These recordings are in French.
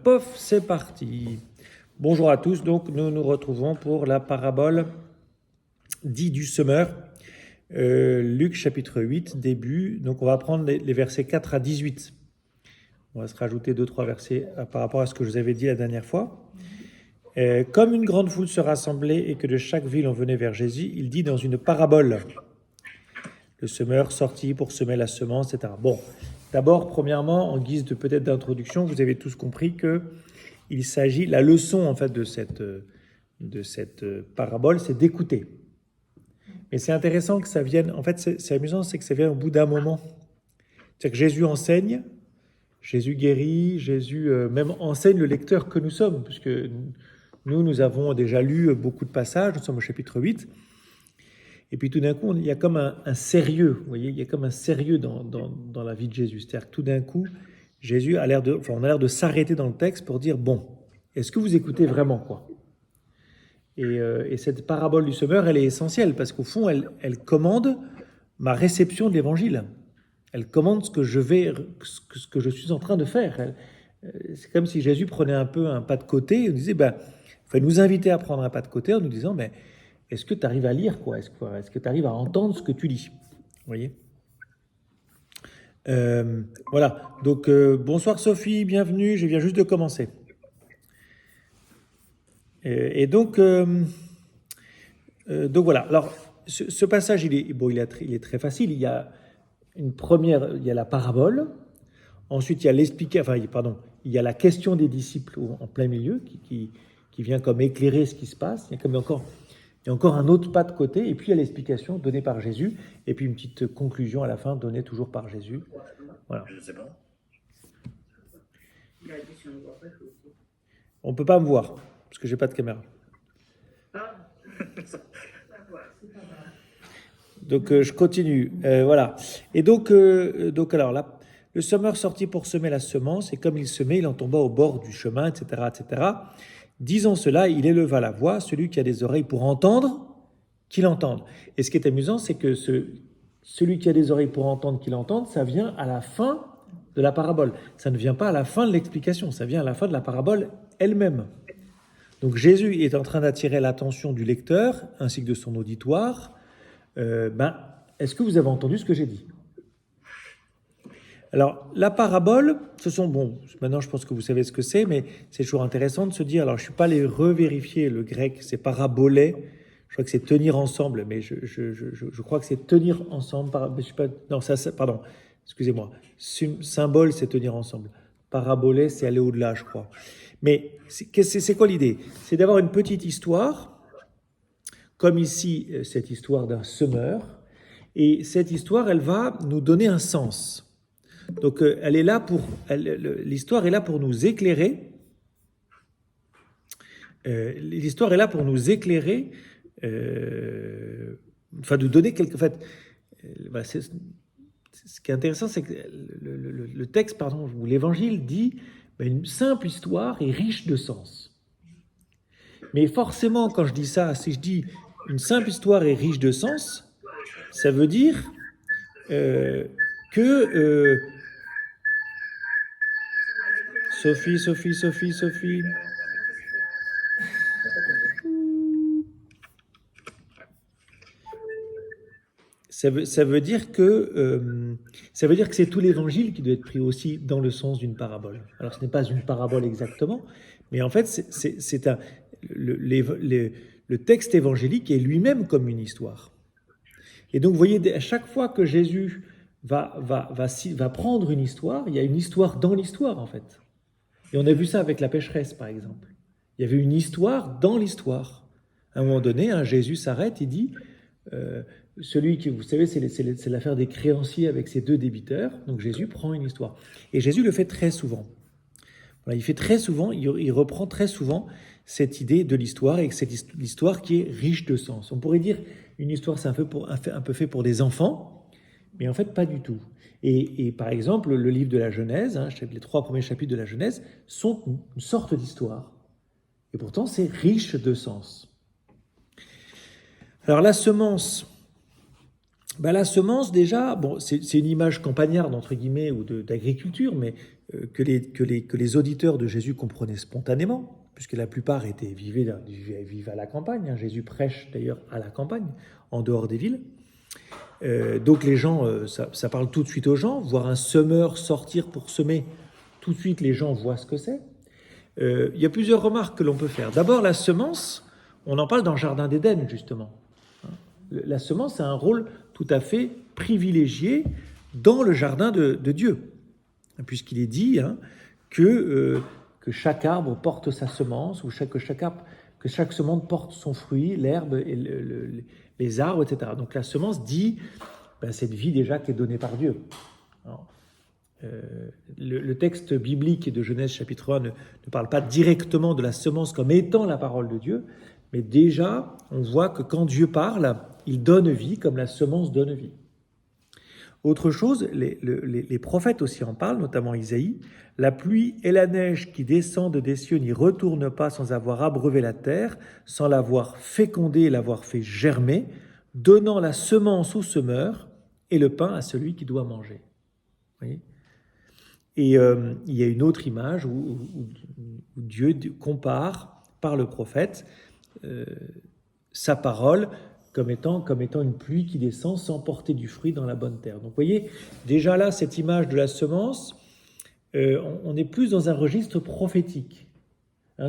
pof, c'est parti. Bonjour à tous, donc nous nous retrouvons pour la parabole dite du semeur, Luc chapitre 8, début. Donc on va prendre les versets 4 à 18. On va se rajouter 2-3 versets par rapport à ce que je vous avais dit la dernière fois. Comme une grande foule se rassemblait et que de chaque ville on venait vers Jésus, il dit dans une parabole. Le semeur sortit pour semer la semence, etc. Bon, d'abord, premièrement, en guise de peut-être d'introduction, vous avez tous compris que il s'agit, la leçon en fait de cette parabole, c'est d'écouter. Mais c'est intéressant que ça vienne, en fait c'est amusant, c'est que ça vient au bout d'un moment. C'est-à-dire que Jésus enseigne, Jésus guérit, Jésus même enseigne le lecteur que nous sommes, puisque nous avons déjà lu beaucoup de passages, nous sommes au chapitre 8, et puis tout d'un coup, il y a comme un sérieux, vous voyez, il y a comme un sérieux dans la vie de Jésus. C'est-à-dire que tout d'un coup, Jésus a l'air on a l'air de s'arrêter dans le texte pour dire, bon, est-ce que vous écoutez vraiment, quoi ? Et cette parabole du semeur, elle est essentielle, parce qu'au fond, elle commande ma réception de l'évangile. Elle commande ce que je suis en train de faire. C'est comme si Jésus prenait un peu un pas de côté, et nous disait, nous inviter à prendre un pas de côté en nous disant, est-ce que tu arrives à lire, quoi ? Est-ce que tu arrives à entendre ce que tu lis ? Vous voyez ? Voilà. Donc, bonsoir Sophie, bienvenue. Je viens juste de commencer. Donc voilà. Alors, ce passage, il est très facile. Il y a il y a la parabole. Ensuite, il y a il y a la question des disciples en plein milieu qui vient comme éclairer ce qui se passe. Il y a encore un autre pas de côté, et puis il y a l'explication donnée par Jésus, et puis une petite conclusion à la fin donnée toujours par Jésus. Voilà. Je ne sais pas. On ne peut pas me voir, parce que je n'ai pas de caméra. Donc je continue. Voilà. Et donc alors là, le semeur sortit pour semer la semence, et comme il semait, il en tomba au bord du chemin, etc., etc. Disant cela, il éleva la voix, celui qui a des oreilles pour entendre, qu'il entende. Et ce qui est amusant, c'est que celui qui a des oreilles pour entendre, qu'il entende, ça vient à la fin de la parabole. Ça ne vient pas à la fin de l'explication, ça vient à la fin de la parabole elle-même. Donc Jésus est en train d'attirer l'attention du lecteur, ainsi que de son auditoire. Est-ce que vous avez entendu ce que j'ai dit ? Alors, la parabole, maintenant je pense que vous savez ce que c'est, mais c'est toujours intéressant de se dire, alors je ne suis pas allé revérifier le grec, c'est parabolé, je crois que c'est tenir ensemble, mais je crois que c'est tenir ensemble, pardon, excusez-moi, symbole c'est tenir ensemble, parabolé c'est aller au-delà, je crois. Mais c'est quoi l'idée ? C'est d'avoir une petite histoire, comme ici cette histoire d'un semeur, et cette histoire, elle va nous donner un sens. Donc, l'histoire est là pour nous éclairer. L'histoire est là pour nous éclairer, nous donner quelque. En fait, ce qui est intéressant, c'est que le texte, ou l'évangile dit, une simple histoire est riche de sens. Mais forcément, quand je dis ça, si je dis une simple histoire est riche de sens, ça veut dire que Sophie. Ça veut dire que c'est tout l'évangile qui doit être pris aussi dans le sens d'une parabole. Alors ce n'est pas une parabole exactement, mais en fait le texte évangélique est lui-même comme une histoire. Et donc vous voyez, à chaque fois que Jésus va prendre une histoire, il y a une histoire dans l'histoire en fait. Et on a vu ça avec la pécheresse par exemple. Il y avait une histoire dans l'histoire. À un moment donné, Jésus s'arrête, il dit... celui qui, vous savez, c'est l'affaire des créanciers avec ses deux débiteurs. Donc Jésus prend une histoire. Et Jésus le fait très souvent. Voilà, il reprend très souvent cette idée de l'histoire, et cette histoire qui est riche de sens. On pourrait dire une histoire, c'est un peu fait pour des enfants, mais en fait pas du tout. Et par exemple, le livre de la Genèse, les 3 premiers chapitres de la Genèse, sont une sorte d'histoire. Et pourtant, c'est riche de sens. Alors la semence déjà, c'est une image campagnarde entre guillemets ou d'agriculture, mais que les auditeurs de Jésus comprenaient spontanément, puisque la plupart vivaient à la campagne. Hein. Jésus prêche d'ailleurs à la campagne, en dehors des villes. Donc les gens, ça parle tout de suite aux gens. Voir un semeur sortir pour semer, tout de suite les gens voient ce que c'est. Il y a plusieurs remarques que l'on peut faire. D'abord, la semence, on en parle dans le Jardin d'Éden, justement. La semence a un rôle tout à fait privilégié dans le jardin de Dieu, puisqu'il est dit que chaque arbre porte sa semence, ou que chaque semence porte son fruit, l'herbe et les arbres, etc. Donc la semence dit cette vie déjà qui est donnée par Dieu. Alors, le texte biblique de Genèse chapitre 1 ne parle pas directement de la semence comme étant la parole de Dieu, mais déjà on voit que quand Dieu parle, il donne vie comme la semence donne vie. Autre chose, les prophètes aussi en parlent, notamment Isaïe. La pluie et la neige qui descendent des cieux n'y retournent pas sans avoir abreuvé la terre, sans l'avoir fécondée et l'avoir fait germer, donnant la semence au semeur et le pain à celui qui doit manger. Vous voyez ? Et il y a une autre image où Dieu compare par le prophète sa parole comme étant une pluie qui descend sans porter du fruit dans la bonne terre. Donc vous voyez, déjà là, cette image de la semence, on est plus dans un registre prophétique.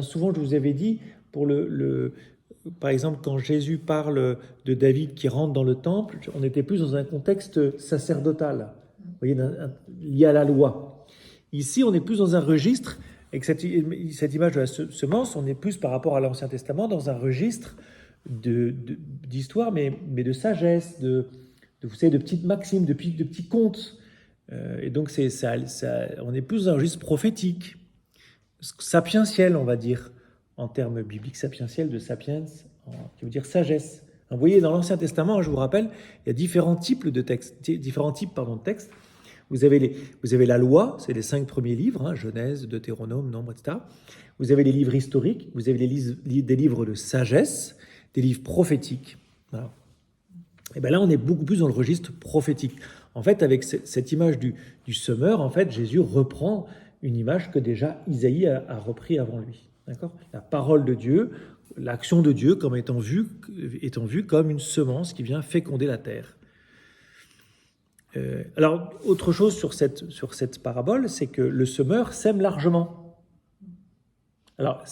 Souvent, je vous avais dit, par exemple, quand Jésus parle de David qui rentre dans le temple, on était plus dans un contexte sacerdotal, vous voyez, lié à la loi. Ici, on est plus dans un registre, avec cette image de la semence, on est plus par rapport à l'Ancien Testament, dans un registre d'histoire, mais de sagesse, vous savez, de petites maximes, de petits contes. Et donc, on est plus dans un registre prophétique, sapientiel, on va dire, en termes bibliques, sapientiel de sapiens, qui veut dire sagesse. Vous voyez, dans l'Ancien Testament, je vous rappelle, il y a différents types de textes. Vous avez la loi, c'est les 5 premiers livres, Genèse, Deutéronome, Nombre, etc. Vous avez les livres historiques, vous avez des livres de sagesse, des livres prophétiques. Voilà. Et bien là, on est beaucoup plus dans le registre prophétique. En fait, avec cette image du semeur, en fait, Jésus reprend une image que déjà Isaïe a repris avant lui. D'accord ? La parole de Dieu, l'action de Dieu comme étant vue comme une semence qui vient féconder la terre. Alors, autre chose sur cette parabole, c'est que le semeur sème largement. Alors,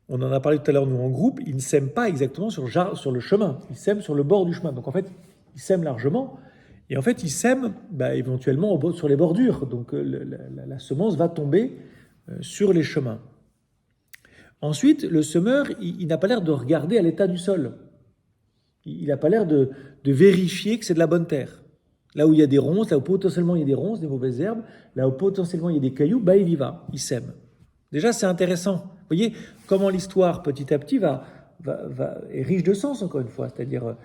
on en a parlé tout à l'heure, nous, en groupe, il ne sème pas exactement sur le chemin, il sème sur le bord du chemin. Donc, en fait, il sème largement, et en fait, il sème éventuellement sur les bordures. Donc, la semence va tomber sur les chemins. Ensuite, le semeur, il n'a pas l'air de regarder à l'état du sol. Il n'a pas l'air de vérifier que c'est de la bonne terre. Là où il y a des ronces, là où potentiellement il y a des ronces, des mauvaises herbes, là où potentiellement il y a des cailloux, il y va, il sème. Déjà, c'est intéressant. Vous voyez comment l'histoire, petit à petit, est riche de sens, encore une fois. C'est-à-dire,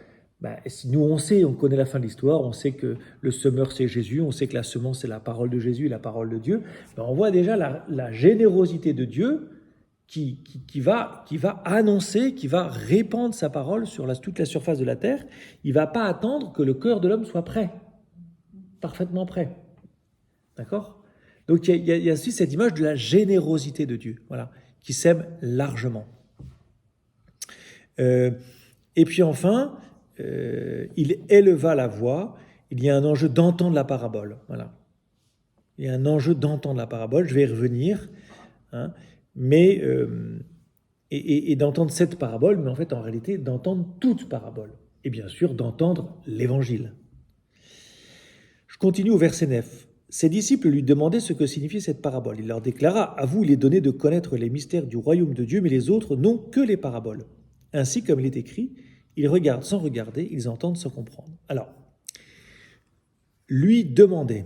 si nous, on connaît la fin de l'histoire, on sait que le semeur, c'est Jésus, on sait que la semence, c'est la parole de Jésus, la parole de Dieu. On voit déjà la générosité de Dieu qui va annoncer, qui va répandre sa parole sur toute la surface de la terre. Il ne va pas attendre que le cœur de l'homme soit prêt, parfaitement prêt. D'accord ? Donc il y a aussi cette image de la générosité de Dieu, voilà, qui sème largement. Et puis enfin, il éleva la voix. Il y a un enjeu d'entendre la parabole. Voilà. Il y a un enjeu d'entendre la parabole. Je vais y revenir. Mais et d'entendre cette parabole, mais en fait, en réalité, d'entendre toute parabole. Et bien sûr, d'entendre l'évangile. Je continue au verset 9. Ses disciples lui demandaient ce que signifiait cette parabole. Il leur déclara, « À vous, il est donné de connaître les mystères du royaume de Dieu, mais les autres n'ont que les paraboles. Ainsi, comme il est écrit, ils regardent sans regarder, ils entendent sans comprendre. » Alors, lui demander.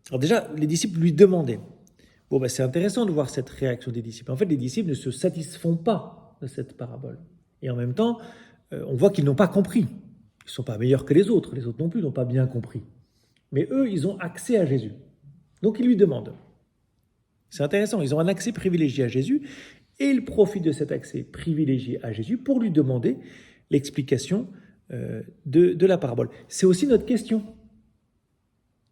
Alors déjà, les disciples lui demandaient. C'est intéressant de voir cette réaction des disciples. En fait, les disciples ne se satisfont pas de cette parabole. Et en même temps, on voit qu'ils n'ont pas compris. Ils ne sont pas meilleurs que les autres non plus n'ont pas bien compris. Mais eux, ils ont accès à Jésus. Donc, ils lui demandent. C'est intéressant, ils ont un accès privilégié à Jésus et ils profitent de cet accès privilégié à Jésus pour lui demander l'explication de la parabole. C'est aussi notre question.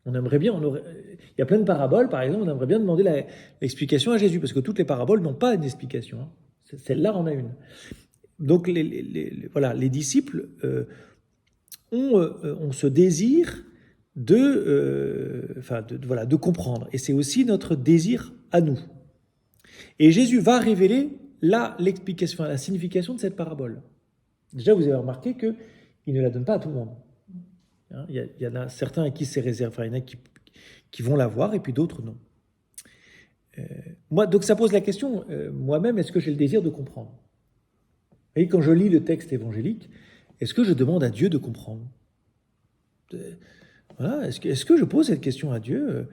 On aimerait bien, il y a plein de paraboles, par exemple, on aimerait bien demander l'explication à Jésus, parce que toutes les paraboles n'ont pas une explication. Hein. Celle-là en a une. Donc, voilà, les disciples ont ce désir de comprendre. Et c'est aussi notre désir à nous. Et Jésus va révéler l'explication, la signification de cette parabole. Déjà, vous avez remarqué qu'il ne la donne pas à tout le monde. Il y en a certains à qui c'est réservé, enfin, il y en a qui vont la voir et puis d'autres non. Donc ça pose la question, moi-même, est-ce que j'ai le désir de comprendre? Vous voyez, quand je lis le texte évangélique, est-ce que je demande à Dieu de comprendre? Voilà, est-ce que je pose cette question à Dieu?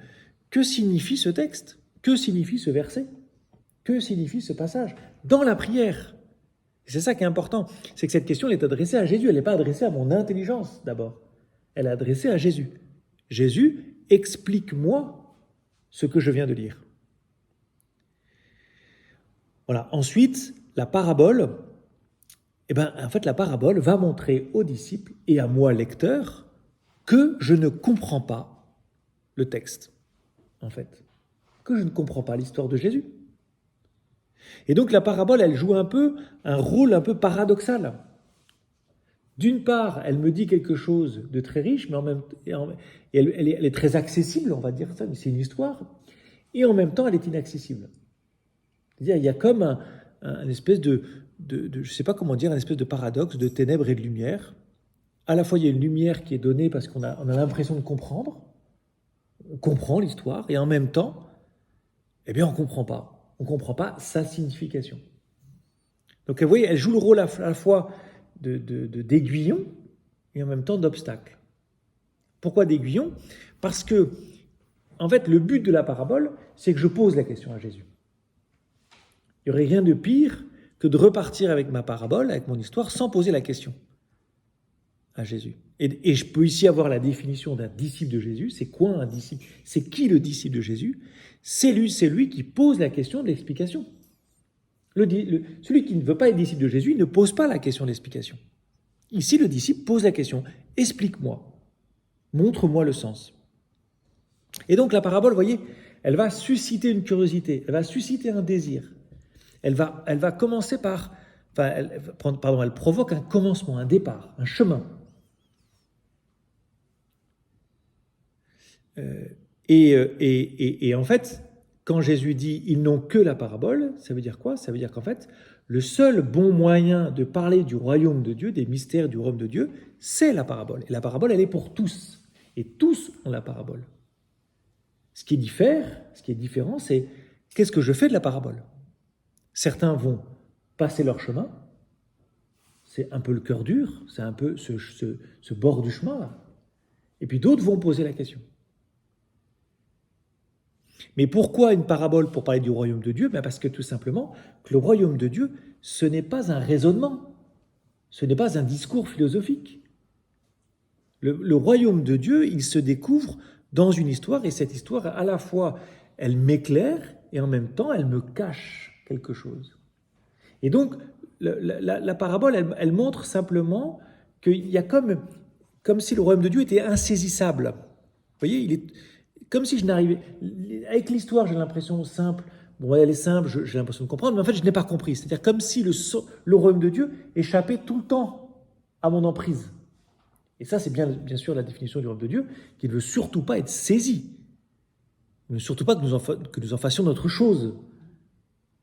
Que signifie ce texte? Que signifie ce verset? Que signifie ce passage? Dans la prière. C'est ça qui est important, c'est que cette question elle est adressée à Jésus, elle n'est pas adressée à mon intelligence d'abord. Elle est adressée à Jésus. Jésus, explique-moi ce que je viens de lire. Voilà. Ensuite, la parabole, la parabole va montrer aux disciples et à moi, lecteur, que je ne comprends pas le texte, en fait. Que je ne comprends pas l'histoire de Jésus. Et donc la parabole, elle joue un rôle un peu paradoxal. D'une part, elle me dit quelque chose de très riche, mais elle est très accessible, on va dire ça, mais c'est une histoire, et en même temps, elle est inaccessible. C'est-à-dire, il y a comme un espèce je ne sais pas comment dire, un espèce de paradoxe de ténèbres et de lumière. À la fois, il y a une lumière qui est donnée parce qu'on a l'impression de comprendre, on comprend l'histoire, et en même temps, on ne comprend pas. On ne comprend pas sa signification. Donc, vous voyez, elle joue le rôle à la fois d'aiguillon et en même temps d'obstacle. Pourquoi d'aiguillon? Parce que, en fait, le but de la parabole, c'est que je pose la question à Jésus. Il n'y aurait rien de pire que de repartir avec ma parabole, avec mon histoire, sans poser la question à Jésus. Et je peux ici avoir la définition d'un disciple de Jésus. C'est quoi un disciple? C'est qui le disciple de Jésus? C'est lui qui pose la question de l'explication. Celui qui ne veut pas être disciple de Jésus ne pose pas la question de l'explication. Ici, le disciple pose la question. Explique-moi. Montre-moi le sens. Et donc la parabole, vous voyez, elle va susciter une curiosité, elle va susciter un désir. Elle va commencer elle provoque un commencement, un départ, un chemin. Et en fait, quand Jésus dit « ils n'ont que la parabole », ça veut dire quoi? Ça veut dire qu'en fait, le seul bon moyen de parler du royaume de Dieu, des mystères du royaume de Dieu, c'est la parabole. Et la parabole, elle est pour tous. Et tous ont la parabole. Ce qui est différent, c'est qu'est-ce que je fais de la parabole? Certains vont passer leur chemin, c'est un peu le cœur dur, c'est un peu ce bord du chemin là. Et puis d'autres vont poser la question. Mais pourquoi une parabole pour parler du royaume de Dieu? Parce que tout simplement, que le royaume de Dieu, ce n'est pas un raisonnement, ce n'est pas un discours philosophique. Le royaume de Dieu, il se découvre dans une histoire, et cette histoire, à la fois, elle m'éclaire, et en même temps, elle me cache quelque chose. Et donc, la parabole, elle montre simplement qu'il y a comme si le royaume de Dieu était insaisissable. Vous voyez, il est comme si je n'arrivais... Avec l'histoire, j'ai l'impression simple. Bon, elle est simple, j'ai l'impression de comprendre, mais en fait, je n'ai pas compris. C'est-à-dire comme si le royaume de Dieu échappait tout le temps à mon emprise. Et ça, c'est bien sûr la définition du royaume de Dieu, qui ne veut surtout pas être saisi. Il ne veut surtout pas que nous en fassions notre chose,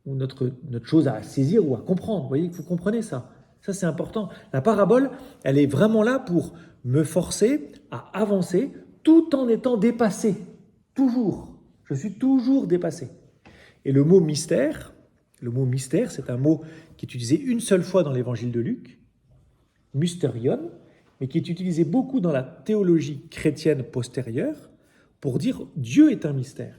ou notre chose à saisir ou à comprendre. Vous voyez, vous comprenez ça? Ça, c'est important. La parabole, elle est vraiment là pour me forcer à avancer tout en étant dépassé. Toujours. Je suis toujours dépassé. Et le mot mystère, c'est un mot qui est utilisé une seule fois dans l'évangile de Luc, mysterion, mais qui est utilisé beaucoup dans la théologie chrétienne postérieure pour dire Dieu est un mystère.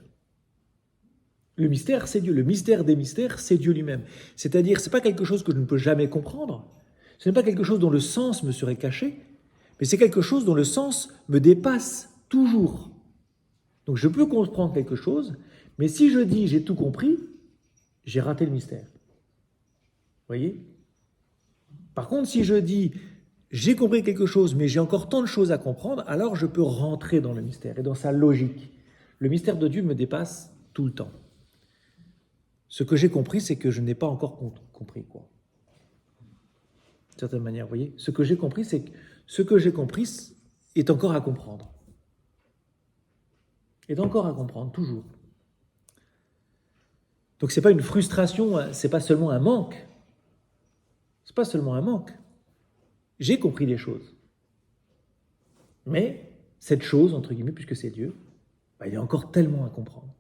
Le mystère, c'est Dieu. Le mystère des mystères, c'est Dieu lui-même. C'est-à-dire, ce n'est pas quelque chose que je ne peux jamais comprendre. Ce n'est pas quelque chose dont le sens me serait caché, mais c'est quelque chose dont le sens me dépasse toujours. Donc je peux comprendre quelque chose, mais si je dis j'ai tout compris, j'ai raté le mystère. Vous voyez? Par contre, si je dis j'ai compris quelque chose, mais j'ai encore tant de choses à comprendre, alors je peux rentrer dans le mystère et dans sa logique. Le mystère de Dieu me dépasse tout le temps. Ce que j'ai compris, c'est que je n'ai pas encore compris, quoi. D'une certaine manière, vous voyez. Ce que j'ai compris, c'est que ce que j'ai compris est encore à comprendre. Est encore à comprendre, toujours. Donc c'est pas une frustration, c'est pas seulement un manque. C'est pas seulement un manque. J'ai compris les choses. Mais cette chose, entre guillemets, puisque c'est Dieu, il y a encore tellement à comprendre.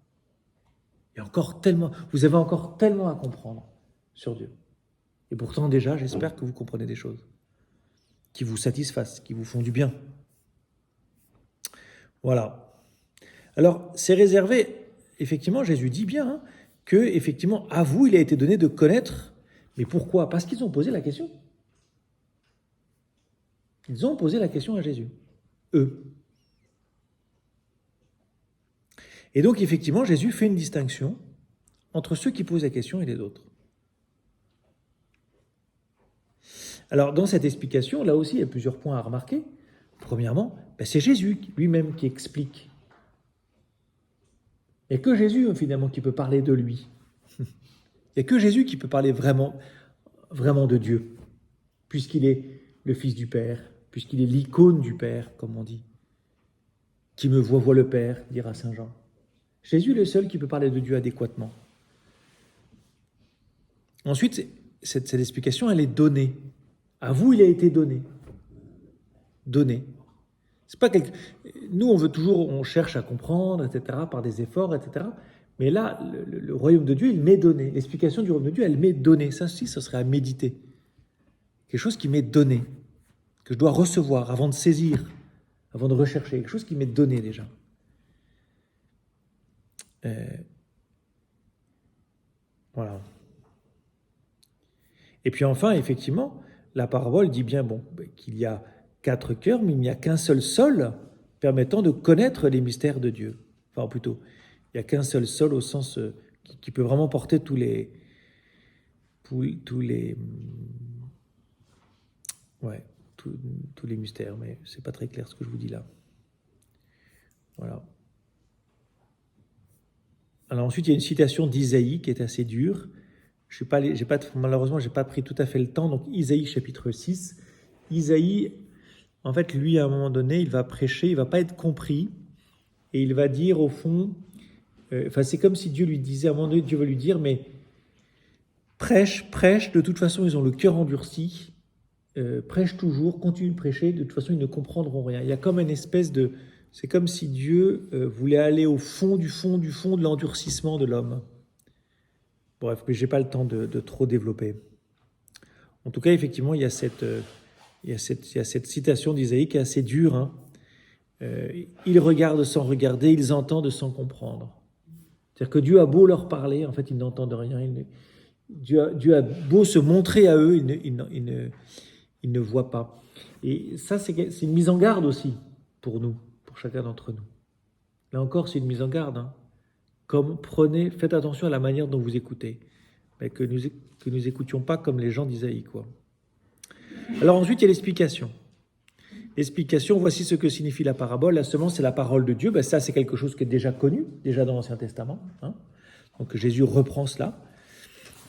Il y a encore tellement, vous avez encore tellement à comprendre sur Dieu. Et pourtant, déjà, j'espère que vous comprenez des choses qui vous satisfassent, qui vous font du bien. Voilà. Alors, c'est réservé, effectivement, Jésus dit bien, que, effectivement, à vous, il a été donné de connaître. Mais pourquoi? Parce qu'ils ont posé la question. Ils ont posé la question à Jésus. Eux. Et donc, effectivement, Jésus fait une distinction entre ceux qui posent la question et les autres. Alors, dans cette explication, là aussi, il y a plusieurs points à remarquer. Premièrement, c'est Jésus lui-même qui explique. Il n'y a que Jésus, finalement, qui peut parler de lui. Il n'y a que Jésus qui peut parler vraiment, vraiment de Dieu, puisqu'il est le Fils du Père, puisqu'il est l'icône du Père, comme on dit. Qui me voit, voit le Père, dira Saint Jean. Jésus est le seul qui peut parler de Dieu adéquatement. Ensuite, cette explication, elle est donnée. À vous, il a été donné. Donné. C'est pas quelque... Nous, on cherche à comprendre, etc., par des efforts, etc. Mais là, le royaume de Dieu, il m'est donné. L'explication du royaume de Dieu, elle m'est donnée. Ça aussi, ça serait à méditer. Quelque chose qui m'est donné, que je dois recevoir avant de saisir, avant de rechercher. Quelque chose qui m'est donné déjà. Voilà. Et puis enfin, effectivement, la parabole dit bien qu'il y a 4 cœurs, mais il n'y a qu'un seul sol permettant de connaître les mystères de Dieu. Enfin, plutôt, il n'y a qu'un seul sol au sens qui peut vraiment porter tous les mystères, mais c'est pas très clair ce que je vous dis là. Voilà. Alors ensuite, il y a une citation d'Isaïe qui est assez dure. Malheureusement, je n'ai pas pris tout à fait le temps. Donc Isaïe chapitre 6. Isaïe, en fait, lui, à un moment donné, il va prêcher, il ne va pas être compris. Et il va dire au fond, c'est comme si Dieu lui disait, à un moment donné, Dieu va lui dire, mais prêche, de toute façon, ils ont le cœur endurci. Prêche toujours, continue de prêcher, de toute façon, ils ne comprendront rien. Il y a comme une espèce de... C'est comme si Dieu voulait aller au fond de l'endurcissement de l'homme. Bref, mais je n'ai pas le temps de trop développer. En tout cas, effectivement, il y a cette citation d'Isaïe qui est assez dure. Ils regardent sans regarder, ils entendent sans comprendre. C'est-à-dire que Dieu a beau leur parler, en fait, ils n'entendent rien. Dieu a beau se montrer à eux, ils ne voient pas. Et ça, c'est une mise en garde aussi pour nous, pour chacun d'entre nous. Là encore, c'est une mise en garde. Comme faites attention à la manière dont vous écoutez. Mais que nous écoutions pas comme les gens d'Isaïe, quoi. Alors ensuite, il y a l'explication. L'explication, voici ce que signifie la parabole. La semence, c'est la parole de Dieu. Ça, c'est quelque chose qui est déjà connu, déjà dans l'Ancien Testament. Donc Jésus reprend cela.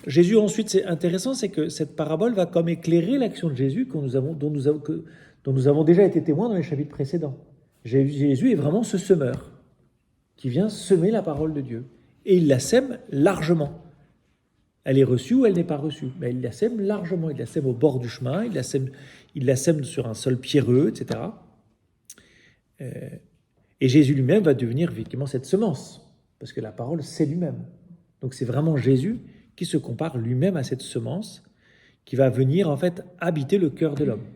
Jésus, ensuite, c'est intéressant, c'est que cette parabole va comme éclairer l'action de Jésus dont nous avons déjà été témoins dans les chapitres précédents. Jésus est vraiment ce semeur qui vient semer la parole de Dieu. Et il la sème largement. Elle est reçue ou elle n'est pas reçue. Mais il la sème largement. Il la sème au bord du chemin, il la sème sur un sol pierreux, etc. Et Jésus lui-même va devenir effectivement cette semence. Parce que la parole, c'est lui-même. Donc c'est vraiment Jésus qui se compare lui-même à cette semence qui va venir en fait habiter le cœur de l'homme.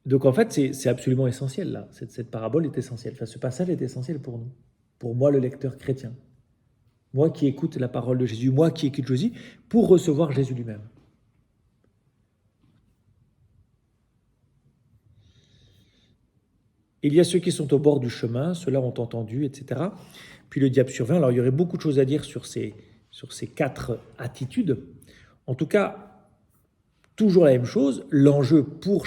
Donc en fait, c'est absolument essentiel là. Cette parabole est essentielle. Enfin, ce passage est essentiel pour nous. Pour moi, le lecteur chrétien. Moi qui écoute la parole de Jésus, moi qui écoute Jésus, pour recevoir Jésus lui-même. Il y a ceux qui sont au bord du chemin, ceux-là ont entendu, etc. Puis le diable survint. Alors il y aurait beaucoup de choses à dire sur ces sur ces 4 attitudes. En tout cas, toujours la même chose, l'enjeu pour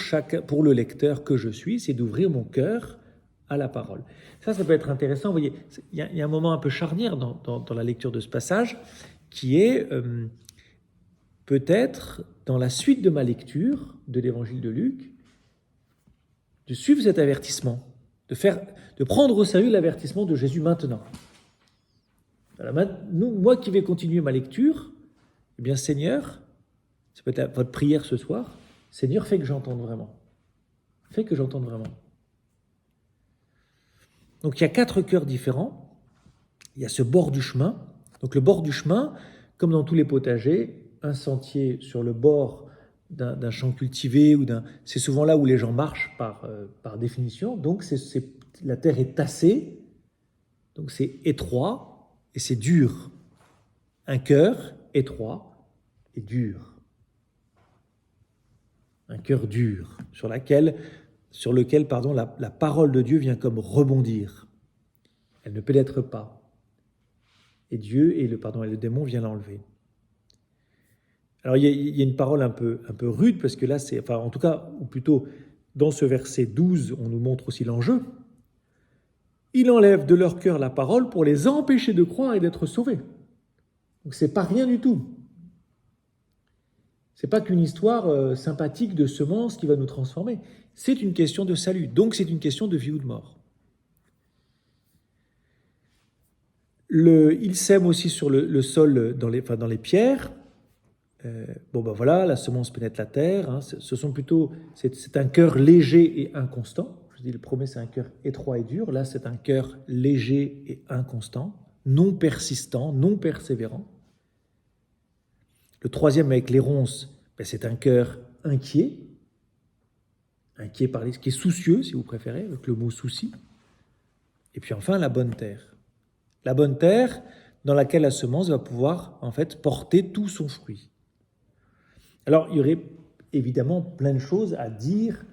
le lecteur que je suis, c'est d'ouvrir mon cœur à la parole. Ça peut être intéressant. Vous voyez, il y a un moment un peu charnière dans la lecture de ce passage, qui est peut-être dans la suite de ma lecture de l'évangile de Luc, de suivre cet avertissement, de prendre au sérieux l'avertissement de Jésus maintenant. Moi qui vais continuer ma lecture, eh bien Seigneur, c'est peut-être votre prière ce soir, Seigneur, fais que j'entende vraiment. Fais que j'entende vraiment. Donc il y a 4 cœurs différents. Il y a ce bord du chemin. Donc le bord du chemin, comme dans tous les potagers, un sentier sur le bord d'un champ cultivé, c'est souvent là où les gens marchent par définition. Donc la terre est tassée, donc c'est étroit et c'est dur. Un cœur étroit et dur. Un cœur dur, sur lequel la parole de Dieu vient comme rebondir. Elle ne pénètre pas. Et Dieu et le démon vient l'enlever. Alors il y a une parole un peu rude, parce que là, en tout cas, ou plutôt, dans ce verset 12, on nous montre aussi l'enjeu. Il enlève de leur cœur la parole pour les empêcher de croire et d'être sauvés. Donc c'est pas rien du tout. C'est pas qu'une histoire sympathique de semence qui va nous transformer. C'est une question de salut. Donc c'est une question de vie ou de mort. Il sème aussi sur le sol dans les pierres. La semence pénètre la terre. Hein. C'est un cœur léger et inconstant. Je dis, le premier, c'est un cœur étroit et dur. Là, c'est un cœur léger et inconstant, non persistant, non persévérant. Le troisième, avec les ronces, c'est un cœur inquiet qui est soucieux, si vous préférez, avec le mot souci. Et puis enfin, la bonne terre. La bonne terre dans laquelle la semence va pouvoir, en fait, porter tout son fruit. Alors, il y aurait évidemment plein de choses à dire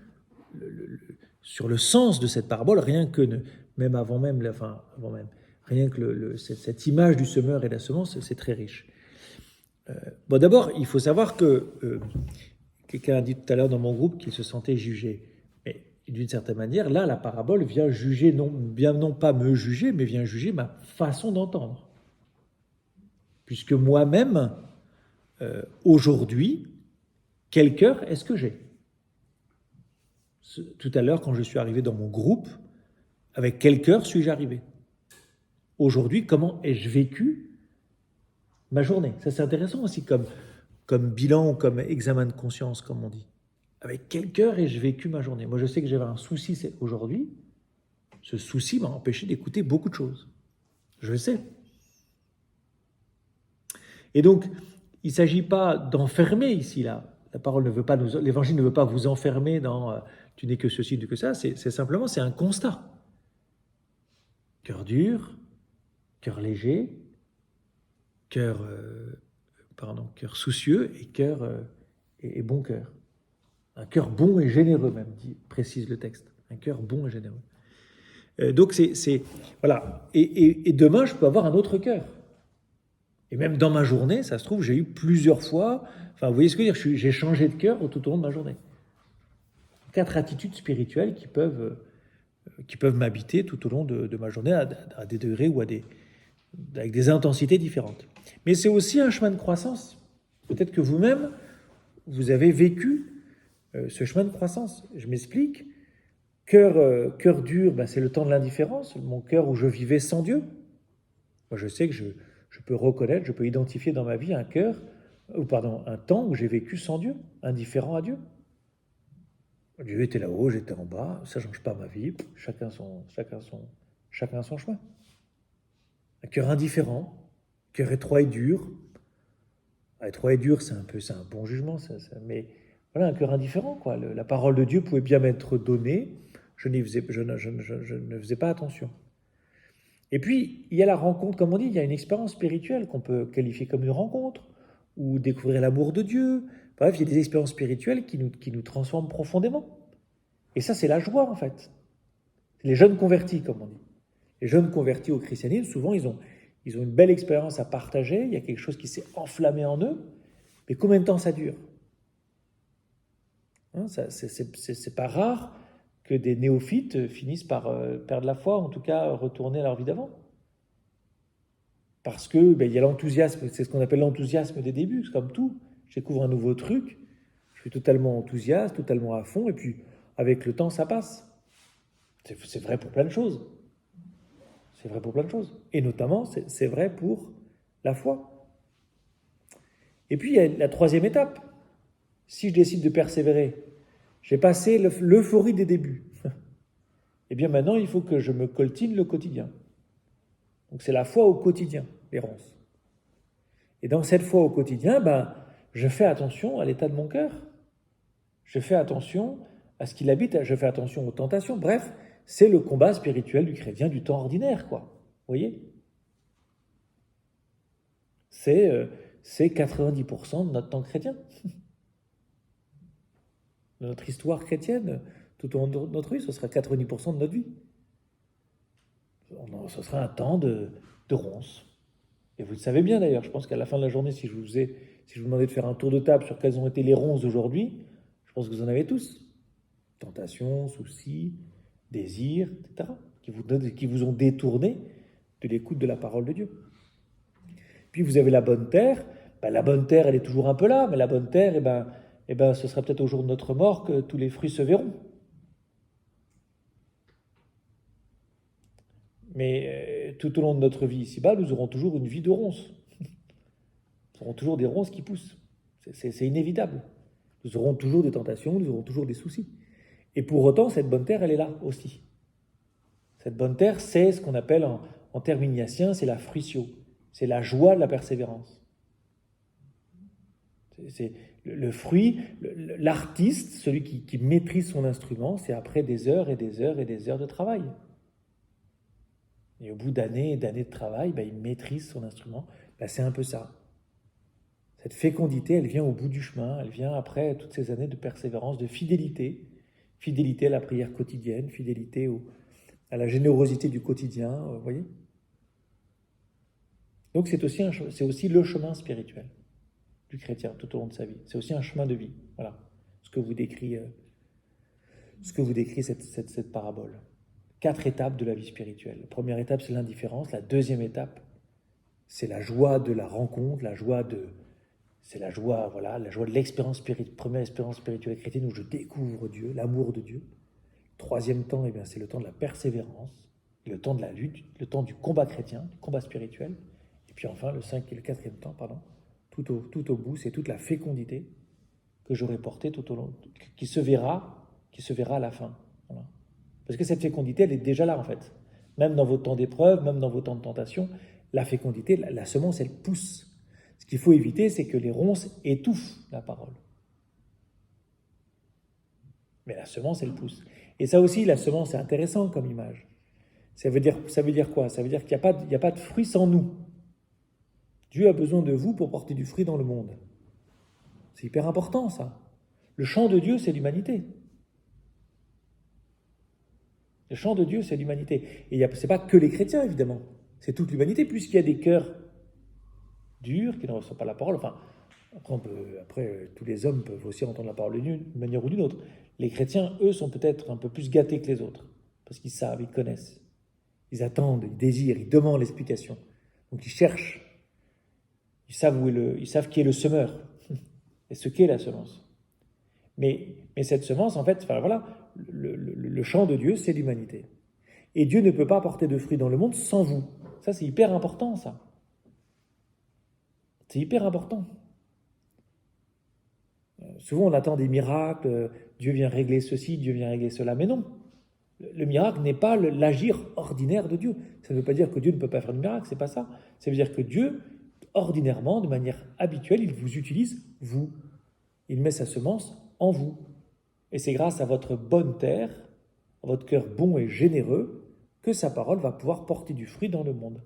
sur le sens de cette parabole, rien que cette image du semeur et de la semence, c'est très riche. D'abord, il faut savoir que quelqu'un a dit tout à l'heure dans mon groupe qu'il se sentait jugé. Mais d'une certaine manière, là, la parabole vient juger, non pas me juger, mais vient juger ma façon d'entendre. Puisque moi-même, aujourd'hui, quel cœur est-ce que j'ai ? Tout à l'heure, quand je suis arrivé dans mon groupe, avec quel cœur suis-je arrivé ? Aujourd'hui, comment ai-je vécu ma journée ? Ça, c'est intéressant aussi comme bilan ou comme examen de conscience, comme on dit. Avec quel cœur ai-je vécu ma journée ? Moi, je sais que j'avais un souci aujourd'hui. Ce souci m'a empêché d'écouter beaucoup de choses. Je le sais. Et donc, il ne s'agit pas d'enfermer ici, là. L'évangile ne veut pas vous enfermer dans tu n'es que ceci, tu n'es que ça. C'est simplement, c'est un constat. Cœur dur, cœur léger, cœur soucieux et cœur et bon cœur. Un cœur bon et généreux, même, précise le texte. Un cœur bon et généreux. Donc, voilà. Et demain, je peux avoir un autre cœur. Et même dans ma journée, ça se trouve, j'ai eu plusieurs fois... Enfin, vous voyez ce que je veux dire ? J'ai changé de cœur tout au long de ma journée. 4 attitudes spirituelles qui peuvent m'habiter tout au long de ma journée à des degrés ou avec des intensités différentes. Mais c'est aussi un chemin de croissance. Peut-être que vous-même, vous avez vécu ce chemin de croissance. Je m'explique. Cœur dur, c'est le temps de l'indifférence, mon cœur où je vivais sans Dieu. Moi, je sais que je peux reconnaître, je peux identifier dans ma vie un temps où j'ai vécu sans Dieu, indifférent à Dieu. Dieu était là-haut, j'étais en bas, ça ne change pas ma vie, chacun son chemin. Un cœur indifférent, cœur étroit et dur. Étroit et dur, c'est un bon jugement, mais voilà, un cœur indifférent, quoi. La parole de Dieu pouvait bien m'être donnée, je ne faisais pas attention. Et puis, il y a la rencontre, comme on dit, il y a une expérience spirituelle qu'on peut qualifier comme une rencontre, ou découvrir l'amour de Dieu. Bref, il y a des expériences spirituelles qui nous transforment profondément. Et ça, c'est la joie, en fait. Les jeunes convertis, comme on dit. Les jeunes convertis au christianisme, souvent, ils ont une belle expérience à partager, il y a quelque chose qui s'est enflammé en eux, mais combien de temps ça dure? Hein, c'est pas rare que des néophytes finissent par perdre la foi, en tout cas retourner à leur vie d'avant. Parce que il y a l'enthousiasme, c'est ce qu'on appelle l'enthousiasme des débuts, c'est comme tout. Je découvre un nouveau truc, je suis totalement enthousiaste, totalement à fond, et puis avec le temps, ça passe. C'est vrai pour plein de choses. C'est vrai pour plein de choses. Et notamment, c'est vrai pour la foi. Et puis, il y a la troisième étape. Si je décide de persévérer, j'ai passé l'euphorie des débuts. Eh bien maintenant, il faut que je me coltine le quotidien. Donc c'est la foi au quotidien, les ronces. Et dans cette foi au quotidien, je fais attention à l'état de mon cœur. Je fais attention à ce qu'il habite, je fais attention aux tentations. Bref, c'est le combat spirituel du chrétien du temps ordinaire, quoi. Vous voyez? C'est 90% de notre temps chrétien. De notre histoire chrétienne, tout au long de notre vie, ce sera 90% de notre vie. Ce sera un temps de ronces. Et vous le savez bien d'ailleurs, je pense qu'à la fin de la journée, si je vous demandais de faire un tour de table sur quelles ont été les ronces d'aujourd'hui, je pense que vous en avez tous. Tentations, soucis, désirs, etc. Qui vous ont détourné de l'écoute de la parole de Dieu. Puis vous avez la bonne terre. La bonne terre, elle est toujours un peu là, mais la bonne terre, ce sera peut-être au jour de notre mort que tous les fruits se verront. Mais tout au long de notre vie ici-bas, nous aurons toujours une vie de ronces. Nous aurons toujours des ronces qui poussent. C'est inévitable. Nous aurons toujours des tentations, nous aurons toujours des soucis. Et pour autant, cette bonne terre, elle est là aussi. Cette bonne terre, c'est ce qu'on appelle en termes ignatiens, c'est la fruitio. C'est la joie de la persévérance. C'est le fruit, l'artiste, celui qui maîtrise son instrument, c'est après des heures et des heures et des heures de travail. Et au bout d'années et d'années de travail, il maîtrise son instrument. C'est un peu ça. Cette fécondité, elle vient au bout du chemin, elle vient après toutes ces années de persévérance, de fidélité. Fidélité à la prière quotidienne, fidélité à la générosité du quotidien, vous voyez. Donc c'est aussi le chemin spirituel du chrétien tout au long de sa vie. C'est aussi un chemin de vie. Voilà ce que vous décrit cette parabole. 4 étapes de la vie spirituelle. La première étape, c'est l'indifférence. La deuxième étape, c'est la joie de la rencontre, la joie de l'expérience spirituelle, première expérience spirituelle chrétienne où je découvre Dieu, l'amour de Dieu. Troisième temps, c'est le temps de la persévérance, le temps de la lutte, le temps du combat chrétien, du combat spirituel. Et puis enfin, le quatrième temps, tout au bout, c'est toute la fécondité que j'aurai portée tout au long, qui se verra à la fin. Voilà. Parce que cette fécondité, elle est déjà là en fait. Même dans vos temps d'épreuve, même dans vos temps de tentation, la fécondité, la semence, elle pousse. Ce qu'il faut éviter, c'est que les ronces étouffent la parole. Mais la semence, elle pousse. Et ça aussi, la semence, c'est intéressant comme image. Ça veut dire quoi? Ça veut dire qu'il n'y a pas de fruit sans nous. Dieu a besoin de vous pour porter du fruit dans le monde. C'est hyper important, ça. Le chant de Dieu, c'est l'humanité. Le chant de Dieu, c'est l'humanité. Et ce n'est pas que les chrétiens, évidemment. C'est toute l'humanité, puisqu'il y a des cœurs durs qui ne reçoivent pas la parole. Enfin, après, tous les hommes peuvent aussi entendre la parole d'une manière ou d'une autre. Les chrétiens, eux, sont peut-être un peu plus gâtés que les autres, parce qu'ils savent, ils connaissent. Ils attendent, ils désirent, ils demandent l'explication. Donc ils cherchent. Ils savent qui est le semeur et ce qu'est la semence. Mais cette semence, en fait, le chant de Dieu, c'est l'humanité. Et Dieu ne peut pas porter de fruits dans le monde sans vous. Ça, c'est hyper important, ça. C'est hyper important. Souvent, on attend des miracles, Dieu vient régler ceci, Dieu vient régler cela. Mais non, le miracle n'est pas l'agir ordinaire de Dieu. Ça ne veut pas dire que Dieu ne peut pas faire de miracle, c'est pas ça. Ça veut dire que Dieu, ordinairement, de manière habituelle, il vous utilise, vous. Il met sa semence en vous. Et c'est grâce à votre bonne terre, à votre cœur bon et généreux, que sa parole va pouvoir porter du fruit dans le monde.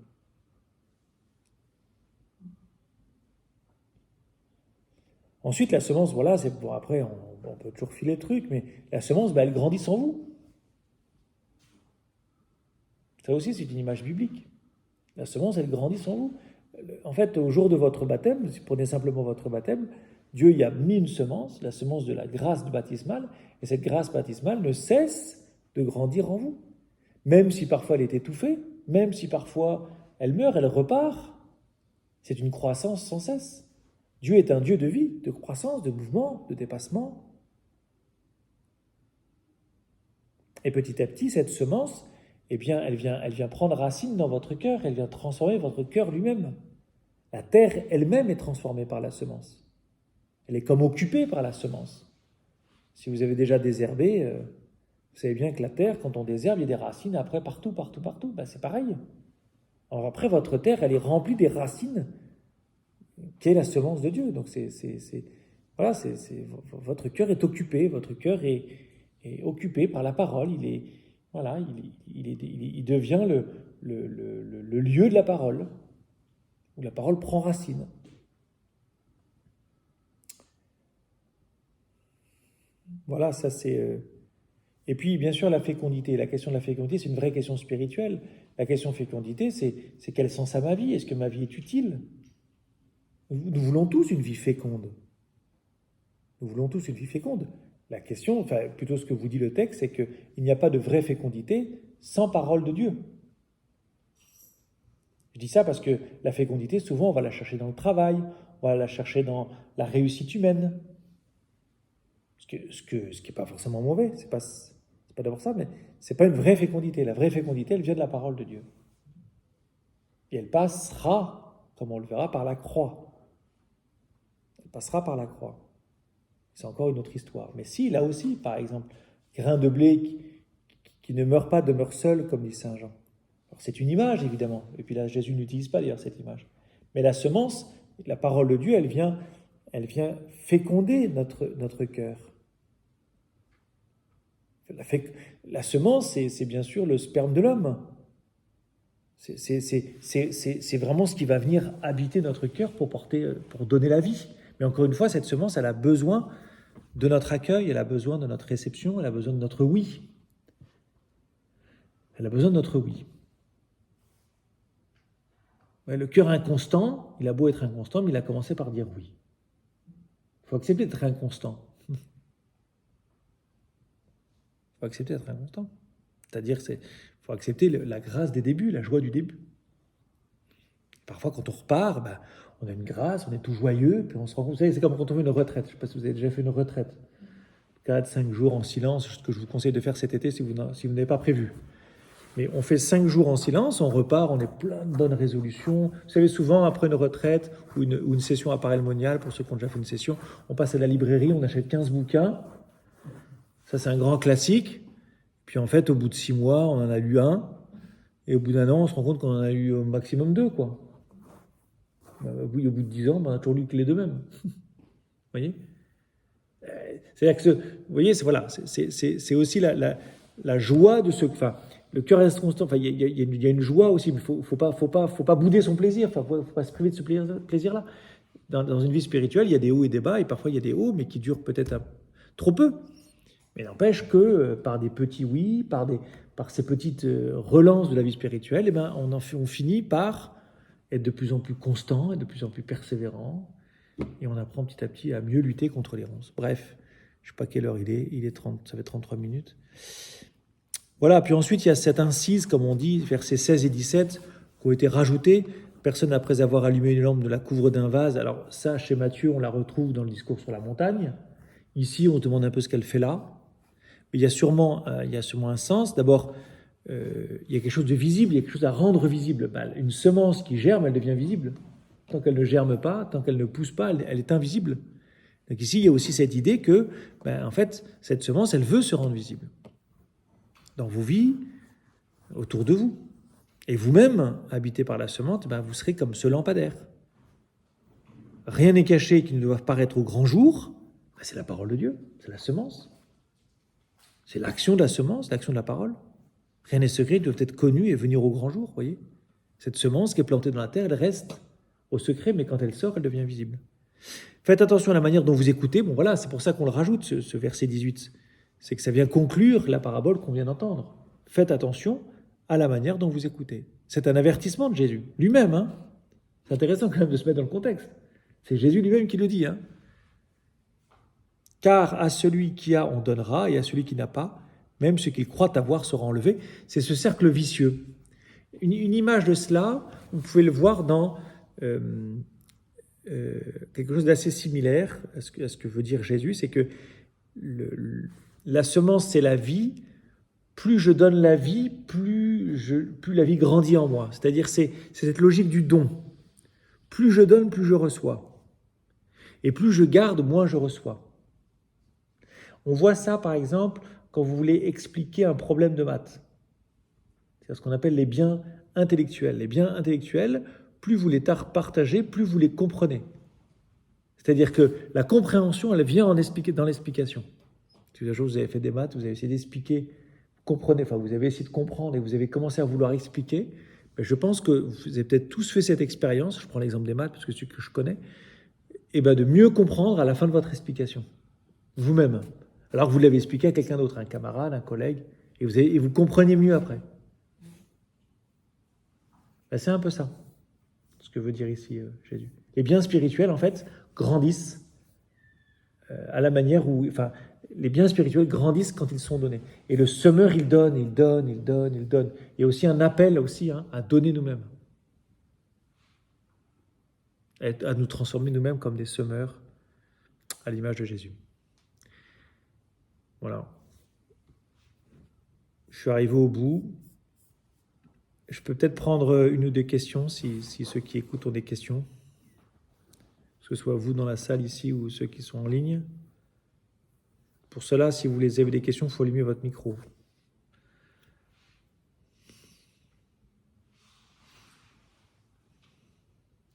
Ensuite, la semence, c'est pour après, on peut toujours filer le truc, mais la semence, elle grandit sans vous. Ça aussi, c'est une image biblique. La semence, elle grandit en vous. En fait, au jour de votre baptême, si vous prenez simplement votre baptême, Dieu y a mis une semence, la semence de la grâce baptismale, et cette grâce baptismale ne cesse de grandir en vous. Même si parfois elle est étouffée, même si parfois elle meurt, elle repart, c'est une croissance sans cesse. Dieu est un Dieu de vie, de croissance, de mouvement, de dépassement. Et petit à petit, cette semence, eh bien, elle vient prendre racine dans votre cœur, elle vient transformer votre cœur lui-même. La terre elle-même est transformée par la semence. Elle est comme occupée par la semence. Si vous avez déjà désherbé, vous savez bien que la terre, quand on désherbe, il y a des racines après partout. Ben, c'est pareil. Alors après, votre terre, elle est remplie des racines qui est la semence de Dieu. Donc votre cœur est occupé, votre cœur est occupé par la parole. Il devient le lieu de la parole, où la parole prend racine. Voilà, ça c'est... Et puis, bien sûr, la fécondité. La question de la fécondité, c'est une vraie question spirituelle. La question de fécondité, c'est quel sens a ma vie? Est-ce que ma vie est utile? Nous voulons tous une vie féconde. Nous voulons tous une vie féconde. La question, enfin, plutôt ce que vous dit le texte, c'est qu'il n'y a pas de vraie fécondité sans parole de Dieu. Je dis ça parce que la fécondité, souvent, on va la chercher dans le travail, on va la chercher dans la réussite humaine. Ce qui n'est pas forcément mauvais, c'est pas d'abord ça, mais c'est pas une vraie fécondité. La vraie fécondité, elle vient de la parole de Dieu. Et elle passera, comme on le verra, par la croix. Elle passera par la croix. C'est encore une autre histoire. Mais si, là aussi, par exemple, grain de blé qui ne meurt pas demeure seul, comme dit Saint Jean. Alors, c'est une image, évidemment. Et puis là, Jésus n'utilise pas d'ailleurs cette image. Mais la semence, la parole de Dieu, elle vient féconder notre cœur. La semence, c'est bien sûr le sperme de l'homme. C'est vraiment ce qui va venir habiter notre cœur pour donner la vie. Mais encore une fois, cette semence, elle a besoin de notre accueil, elle a besoin de notre réception, elle a besoin de notre oui. Elle a besoin de notre oui. Ouais, le cœur inconstant, il a beau être inconstant, mais il a commencé par dire oui. Il faut accepter d'être inconstant. Il faut accepter d'être inconstant. C'est-à-dire qu'il faut accepter la grâce des débuts, la joie du début. Parfois, quand on repart, on a une grâce, on est tout joyeux, puis on se rend compte. Vous savez, c'est comme quand on fait une retraite. Je ne sais pas si vous avez déjà fait une retraite. 4-5 jours en silence, ce que je vous conseille de faire cet été si vous n'avez pas prévu. Mais on fait 5 jours en silence, on repart, on est plein de bonnes résolutions. Vous savez, souvent, après une retraite ou une session à Paray-le-Monial, pour ceux qui ont déjà fait une session, on passe à la librairie, on achète 15 bouquins. Ça, c'est un grand classique. Puis en fait, au bout de 6 mois, on en a lu un. Et au bout d'un an, on se rend compte qu'on en a lu au maximum 2, quoi. Au bout de 10 ans, on a toujours lu que les 2 mêmes. Vous voyez ? C'est-à-dire que, vous voyez, c'est aussi la joie de ce... Enfin, le cœur reste constant. Enfin, il y a une joie aussi, mais faut pas bouder son plaisir. Enfin, faut pas se priver de ce plaisir-là. Dans une vie spirituelle, il y a des hauts et des bas, et parfois il y a des hauts, mais qui durent peut-être trop peu. Mais n'empêche que par des petits oui, par ces petites relances de la vie spirituelle, on finit par être de plus en plus constant et de plus en plus persévérant. Et on apprend petit à petit à mieux lutter contre les ronces. Bref, je ne sais pas quelle heure il est 30, ça fait 33 minutes. Voilà, puis ensuite il y a cette incise, comme on dit, versets 16 et 17, qui ont été rajoutés. Personne, après avoir allumé une lampe, ne la couvre d'un vase. Alors ça, chez Matthieu, on la retrouve dans le discours sur la montagne. Ici, on demande un peu ce qu'elle fait là. Mais il y a sûrement un sens. D'abord, il y a quelque chose de visible, il y a quelque chose à rendre visible. Une semence qui germe, elle devient visible. Tant qu'elle ne germe pas, tant qu'elle ne pousse pas, elle est invisible. Donc ici, il y a aussi cette idée que, en fait, cette semence, elle veut se rendre visible. Dans vos vies, autour de vous. Et vous-même, habité par la semence, vous serez comme ce lampadaire. Rien n'est caché qui ne doit paraître au grand jour. C'est la parole de Dieu, c'est la semence. C'est l'action de la semence, l'action de la parole. Rien n'est secret, ils doivent être connus et venir au grand jour, voyez. Cette semence qui est plantée dans la terre, elle reste au secret, mais quand elle sort, elle devient visible. Faites attention à la manière dont vous écoutez. Bon voilà, c'est pour ça qu'on le rajoute, ce verset 18. C'est que ça vient conclure la parabole qu'on vient d'entendre. Faites attention à la manière dont vous écoutez. C'est un avertissement de Jésus, lui-même. Hein. C'est intéressant quand même de se mettre dans le contexte. C'est Jésus lui-même qui le dit. Hein. Car à celui qui a, on donnera, et à celui qui n'a pas, même ce qu'il croit avoir sera enlevé. C'est ce cercle vicieux. Une image de cela, vous pouvez le voir dans quelque chose d'assez similaire à ce que veut dire Jésus, c'est que la semence, c'est la vie. Plus je donne la vie, plus la vie grandit en moi. C'est-à-dire, c'est cette logique du don. Plus je donne, plus je reçois. Et plus je garde, moins je reçois. On voit ça, par exemple, quand vous voulez expliquer un problème de maths. C'est ce qu'on appelle les biens intellectuels. Les biens intellectuels, plus vous les partagez, plus vous les comprenez. C'est-à-dire que la compréhension, elle vient dans l'explication. Si vous avez fait des maths, vous avez essayé d'expliquer, comprenez, enfin vous avez essayé de comprendre et vous avez commencé à vouloir expliquer, ben je pense que vous avez peut-être tous fait cette expérience, je prends l'exemple des maths parce que c'est celui que je connais, et ben de mieux comprendre à la fin de votre explication, vous-même. Alors que vous l'avez expliqué à quelqu'un d'autre, un camarade, un collègue, et vous compreniez mieux après. Ben c'est un peu ça, ce que veut dire ici Jésus. Les biens spirituels, en fait, grandissent à la manière où... Enfin, les biens spirituels grandissent quand ils sont donnés. Et le semeur, il donne, il donne, il donne, il donne. Il y a aussi un appel aussi, hein, à donner nous-mêmes. À nous transformer nous-mêmes comme des semeurs à l'image de Jésus. Voilà. Je suis arrivé au bout. Je peux peut-être prendre une ou deux questions si ceux qui écoutent ont des questions. Que ce soit vous dans la salle ici ou ceux qui sont en ligne. Pour cela, si vous avez des questions, il faut allumer votre micro.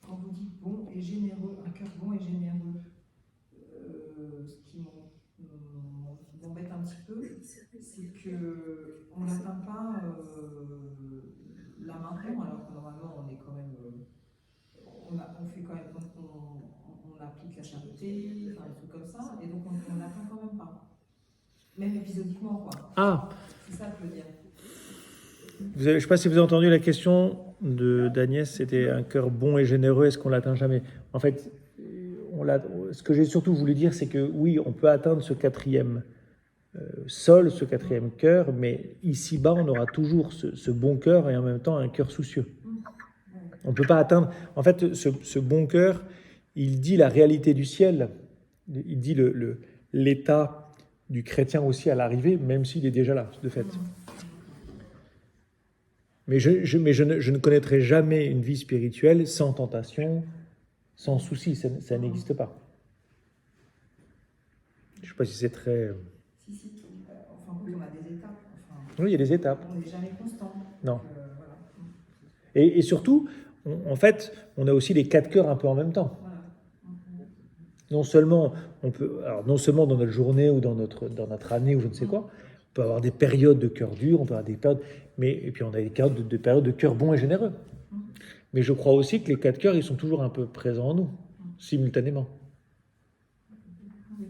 Quand vous dites bon et généreux, un cœur bon et généreux, ce qui m'embête un petit peu, c'est qu'on n'atteint pas la main pleine, alors que normalement on est quand même, on fait quand même, on applique la charité, enfin des trucs comme ça, et donc on n'atteint quand même pas. Même épisodiquement, quoi. Ah, c'est ça que je veux dire. je ne sais pas si vous avez entendu la question d'Agnès, c'était un cœur bon et généreux, est-ce qu'on l'atteint jamais? En fait, ce que j'ai surtout voulu dire, c'est que oui, on peut atteindre ce quatrième sol, ce quatrième cœur, mais ici-bas, on aura toujours ce bon cœur et en même temps un cœur soucieux. On ne peut pas atteindre... En fait, ce bon cœur, il dit la réalité du ciel, il dit l'état du chrétien aussi à l'arrivée, même s'il est déjà là, de fait. Mais je ne connaîtrai jamais une vie spirituelle sans tentation, sans souci, ça n'existe pas. Je ne sais pas si c'est très... Si, enfin, on a des étapes. Enfin, oui, il y a des étapes. On n'est jamais constant. Non. Voilà. Et surtout, en fait, on a aussi les quatre cœurs un peu en même temps. Voilà. Non seulement dans notre journée ou dans notre année ou je ne sais quoi, on peut avoir des périodes de cœur dur, on peut avoir des périodes, et puis on a des périodes de cœur bon et généreux. Mais je crois aussi que les quatre cœurs, ils sont toujours un peu présents en nous, simultanément. Oui,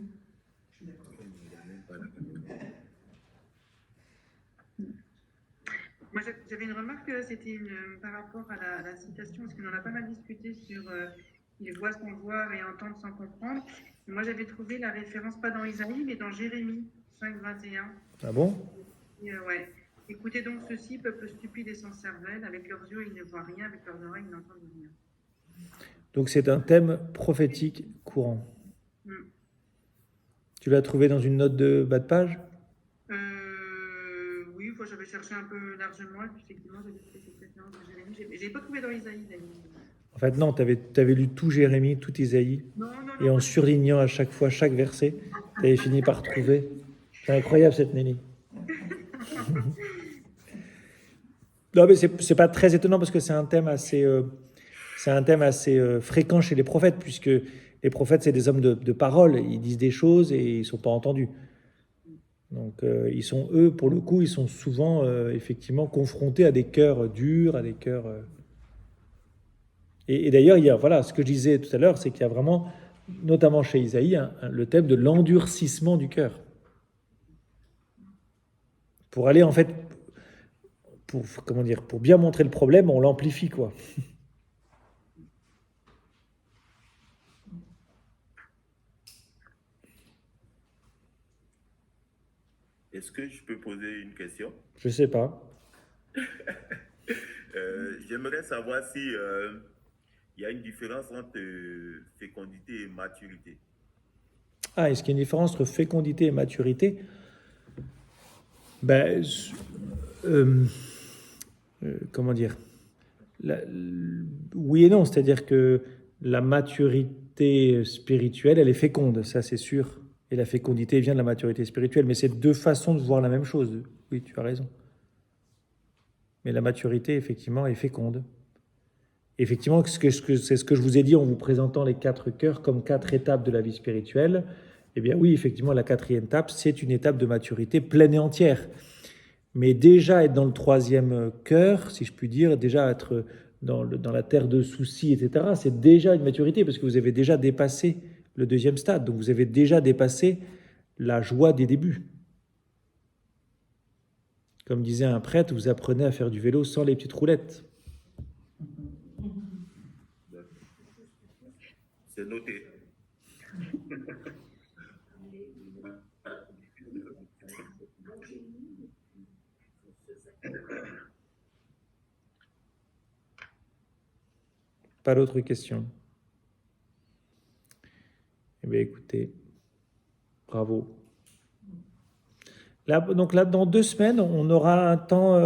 je suis d'accord. Moi, j'avais une remarque, c'était par rapport à la citation, parce qu'on en a pas mal discuté sur ils voient sans voir et entendent sans comprendre. Moi, j'avais trouvé la référence pas dans Isaïe, mais dans Jérémie 5:21. Ah bon? Ouais. Écoutez donc ceci, peuple stupide et sans cervelle, avec leurs yeux ils ne voient rien, avec leurs oreilles ils n'entendent rien. Donc c'est un thème prophétique courant. Tu l'as trouvé dans une note de bas de page? Oui, j'avais cherché un peu largement, et puis effectivement, j'avais trouvé cette référence de Jérémie. Je n'ai pas trouvé dans Isaïe, d'ailleurs. En fait, non, tu avais lu tout Jérémie, tout Isaïe, et en surlignant à chaque fois chaque verset, tu avais fini par trouver. C'est incroyable cette Nelly. Non, mais c'est pas très étonnant parce que c'est un thème assez fréquent chez les prophètes, puisque les prophètes, c'est des hommes de parole, ils disent des choses et ils ne sont pas entendus. Donc, ils sont, eux, pour le coup, ils sont souvent, effectivement, confrontés à des cœurs durs, à des cœurs... Et d'ailleurs, il y a, voilà, ce que je disais tout à l'heure, c'est qu'il y a vraiment, notamment chez Isaïe, le thème de l'endurcissement du cœur. Pour aller, en fait, comment dire, pour bien montrer le problème, on l'amplifie, quoi. Est-ce que je peux poser une question? Je sais pas. J'aimerais savoir si il y a une différence entre fécondité et maturité. Ah, est-ce qu'il y a une différence entre fécondité et maturité? Ben, euh, comment dire? Oui et non, c'est-à-dire que la maturité spirituelle, elle est féconde, ça c'est sûr. Et la fécondité vient de la maturité spirituelle. Mais c'est deux façons de voir la même chose. Oui, tu as raison. Mais la maturité, effectivement, est féconde. Effectivement, c'est ce que je vous ai dit en vous présentant les 4 cœurs comme 4 étapes de la vie spirituelle. Eh bien oui, effectivement, la 4e étape, c'est une étape de maturité pleine et entière. Mais déjà être dans le 3e cœur, si je puis dire, déjà être dans la terre de soucis, etc., c'est déjà une maturité parce que vous avez déjà dépassé le 2e stade. Donc vous avez déjà dépassé la joie des débuts. Comme disait un prêtre, vous apprenez à faire du vélo sans les petites roulettes. C'est noté. Pas d'autres questions? Eh bien, écoutez, bravo. Là, donc là, dans 2 semaines, on aura un temps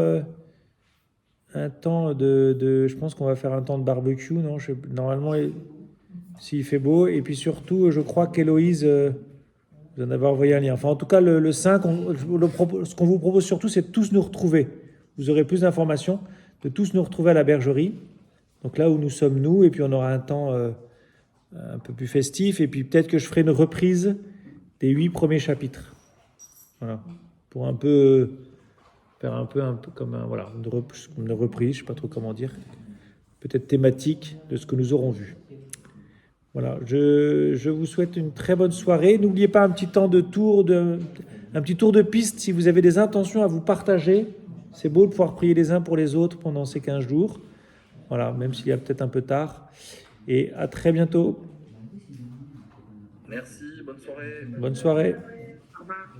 je pense qu'on va faire un temps de barbecue, non? Normalement, s'il fait beau. Et puis surtout, je crois qu'Héloïse, vous en avez envoyé un lien. Enfin, en tout cas, le 5, ce qu'on vous propose surtout, c'est de tous nous retrouver. Vous aurez plus d'informations, de tous nous retrouver à la bergerie. Donc là où nous sommes, nous, et puis on aura un temps un peu plus festif. Et puis peut-être que je ferai une reprise des 8 premiers chapitres. Voilà. Pour un peu faire un peu comme voilà, une reprise, je ne sais pas trop comment dire, peut-être thématique de ce que nous aurons vu. Voilà, je vous souhaite une très bonne soirée. N'oubliez pas un petit tour de piste si vous avez des intentions à vous partager. C'est beau de pouvoir prier les uns pour les autres pendant ces 15 jours. Voilà, même s'il y a peut-être un peu tard. Et à très bientôt. Merci, bonne soirée. Bonne soirée. Au revoir.